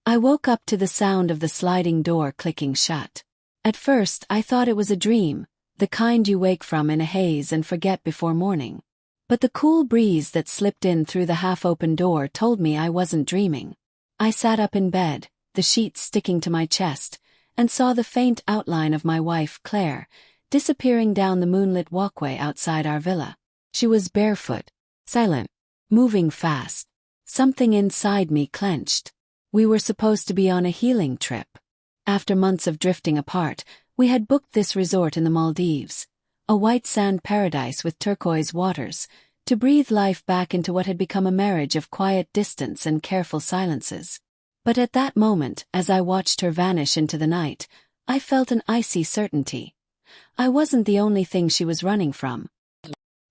I woke up to the sound of the sliding door clicking shut. At first, I thought it was a dream, the kind you wake from in a haze and forget before morning. But the cool breeze that slipped in through the half-open door told me I wasn't dreaming. I sat up in bed, the sheets sticking to my chest, and saw the faint outline of my wife, Claire, disappearing down the moonlit walkway outside our villa. She was barefoot, silent, moving fast. Something inside me clenched. We were supposed to be on a healing trip. After months of drifting apart, we had booked this resort in the Maldives, a white sand paradise with turquoise waters, to breathe life back into what had become a marriage of quiet distance and careful silences. But at that moment, as I watched her vanish into the night, I felt an icy certainty. I wasn't the only thing she was running from.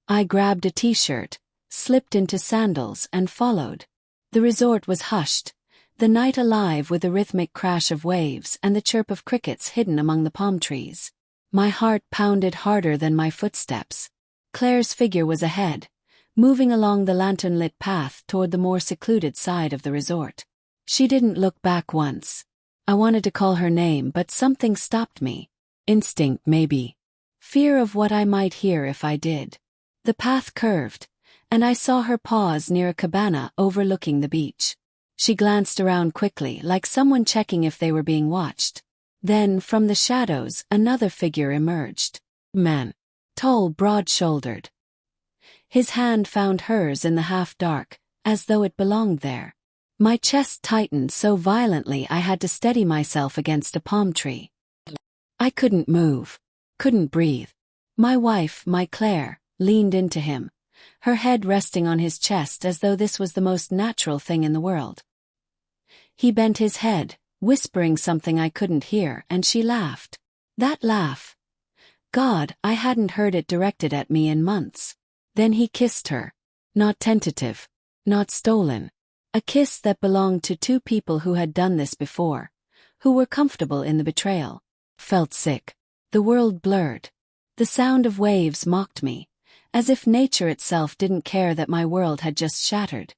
I grabbed a t-shirt, slipped into sandals, and followed. The resort was hushed, the night alive with the rhythmic crash of waves and the chirp of crickets hidden among the palm trees. My heart pounded harder than my footsteps. Claire's figure was ahead, moving along the lantern-lit path toward the more secluded side of the resort. She didn't look back once. I wanted to call her name, but something stopped me. Instinct, maybe. Fear of what I might hear if I did. The path curved, and I saw her pause near a cabana overlooking the beach. She glanced around quickly, like someone checking if they were being watched. Then, from the shadows, another figure emerged. Man. Tall, broad-shouldered. His hand found hers in the half-dark, as though it belonged there. My chest tightened so violently I had to steady myself against a palm tree. I couldn't move. Couldn't breathe. My wife, my Claire, leaned into him, her head resting on his chest as though this was the most natural thing in the world. He bent his head, whispering something I couldn't hear, and she laughed. That laugh. God, I hadn't heard it directed at me in months. Then he kissed her. Not tentative. Not stolen. A kiss that belonged to two people who had done this before, who were comfortable in the betrayal. Felt sick. The world blurred. The sound of waves mocked me, as if nature itself didn't care that my world had just shattered.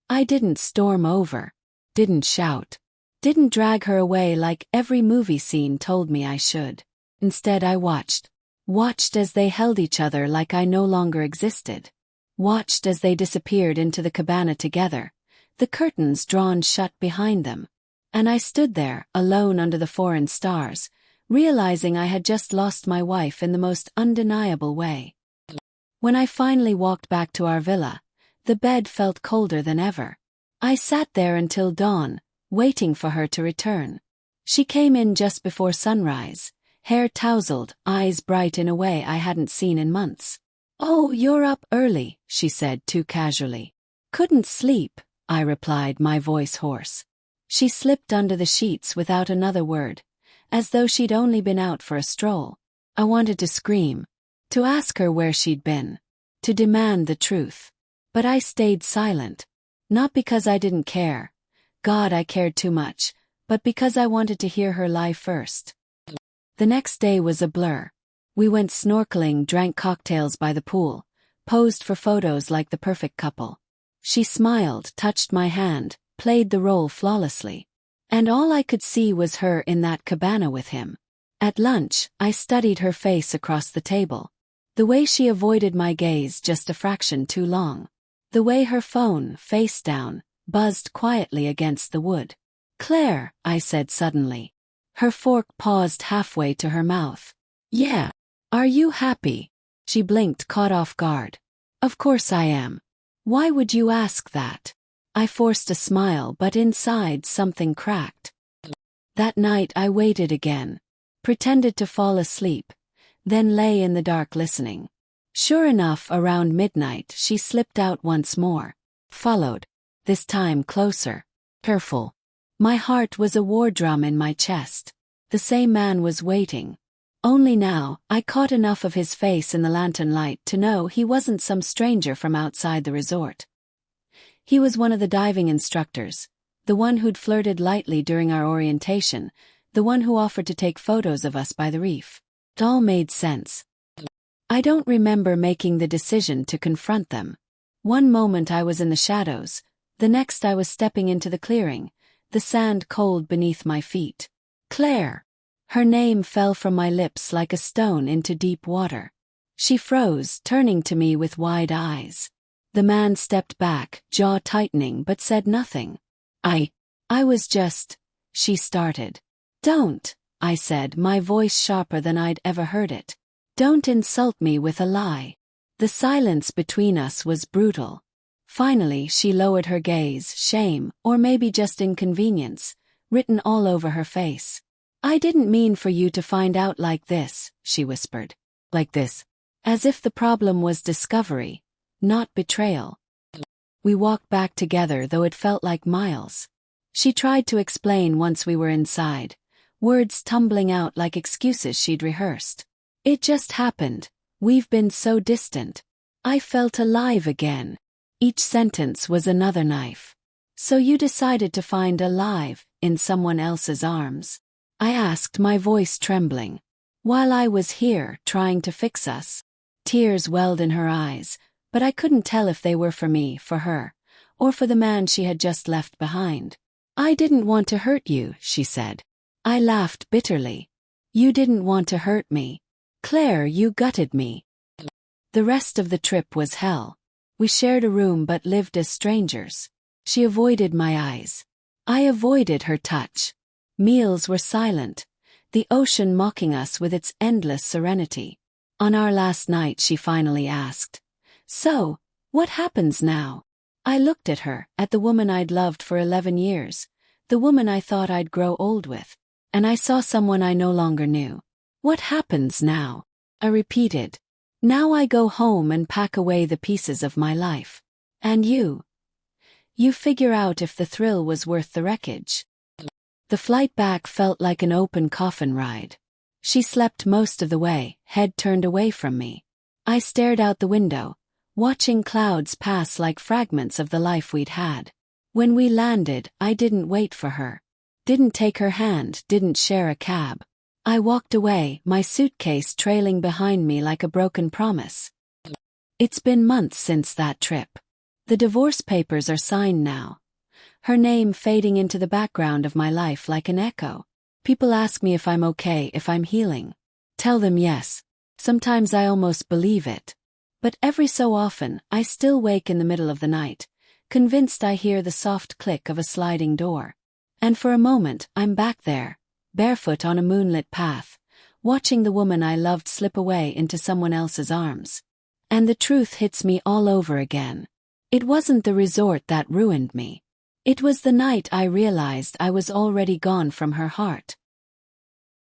I didn't storm over. Didn't shout. Didn't drag her away like every movie scene told me I should. Instead I watched. Watched as they held each other like I no longer existed. Watched as they disappeared into the cabana together, the curtains drawn shut behind them. And I stood there, alone under the foreign stars, realizing I had just lost my wife in the most undeniable way. When I finally walked back to our villa, the bed felt colder than ever. I sat there until dawn, waiting for her to return. She came in just before sunrise, hair tousled, eyes bright in a way I hadn't seen in months. "Oh, you're up early," she said too casually. "Couldn't sleep," I replied, my voice hoarse. She slipped under the sheets without another word, as though she'd only been out for a stroll. I wanted to scream, to ask her where she'd been, to demand the truth. But I stayed silent. Not because I didn't care. God, I cared too much, but because I wanted to hear her lie first. The next day was a blur. We went snorkeling, drank cocktails by the pool, posed for photos like the perfect couple. She smiled, touched my hand, played the role flawlessly. And all I could see was her in that cabana with him. At lunch, I studied her face across the table. The way she avoided my gaze just a fraction too long. The way her phone, face down, buzzed quietly against the wood. "Claire," I said suddenly. Her fork paused halfway to her mouth. "Yeah. Are you happy?" She blinked, caught off guard. "Of course I am. Why would you ask that?" I forced a smile, but inside something cracked. That night I waited again. Pretended to fall asleep, then lay in the dark listening. Sure enough, around midnight she slipped out once more. Followed. This time closer. Careful. My heart was a war drum in my chest. The same man was waiting. Only now, I caught enough of his face in the lantern light to know he wasn't some stranger from outside the resort. He was one of the diving instructors, the one who'd flirted lightly during our orientation, the one who offered to take photos of us by the reef. It all made sense. I don't remember making the decision to confront them. One moment I was in the shadows, the next I was stepping into the clearing, the sand cold beneath my feet. Claire. Her name fell from my lips like a stone into deep water. She froze, turning to me with wide eyes. The man stepped back, jaw tightening, but said nothing. I was just, she started. Don't, I said, my voice sharper than I'd ever heard it. Don't insult me with a lie. The silence between us was brutal. Finally, she lowered her gaze, shame, or maybe just inconvenience, written all over her face. I didn't mean for you to find out like this, she whispered. Like this. As if the problem was discovery, not betrayal. We walked back together, though it felt like miles. She tried to explain once we were inside, words tumbling out like excuses she'd rehearsed. It just happened. We've been so distant. I felt alive again. Each sentence was another knife. So you decided to find alive in someone else's arms? I asked, my voice trembling. While I was here, trying to fix us. Tears welled in her eyes, but I couldn't tell if they were for me, for her, or for the man she had just left behind. I didn't want to hurt you, she said. I laughed bitterly. You didn't want to hurt me. Claire, you gutted me. The rest of the trip was hell. We shared a room but lived as strangers. She avoided my eyes. I avoided her touch. Meals were silent, the ocean mocking us with its endless serenity. On our last night, she finally asked, "So, what happens now?" I looked at her, at the woman I'd loved for 11 years, the woman I thought I'd grow old with, and I saw someone I no longer knew. What happens now? I repeated. Now I go home and pack away the pieces of my life. And you? You figure out if the thrill was worth the wreckage. The flight back felt like an open coffin ride. She slept most of the way, head turned away from me. I stared out the window, watching clouds pass like fragments of the life we'd had. When we landed, I didn't wait for her. Didn't take her hand, didn't share a cab. I walked away, my suitcase trailing behind me like a broken promise. It's been months since that trip. The divorce papers are signed now. Her name fading into the background of my life like an echo. People ask me if I'm okay, if I'm healing. Tell them yes. Sometimes I almost believe it. But every so often, I still wake in the middle of the night, convinced I hear the soft click of a sliding door. And for a moment, I'm back there, barefoot on a moonlit path, watching the woman I loved slip away into someone else's arms. And the truth hits me all over again. It wasn't the resort that ruined me. It was the night I realized I was already gone from her heart.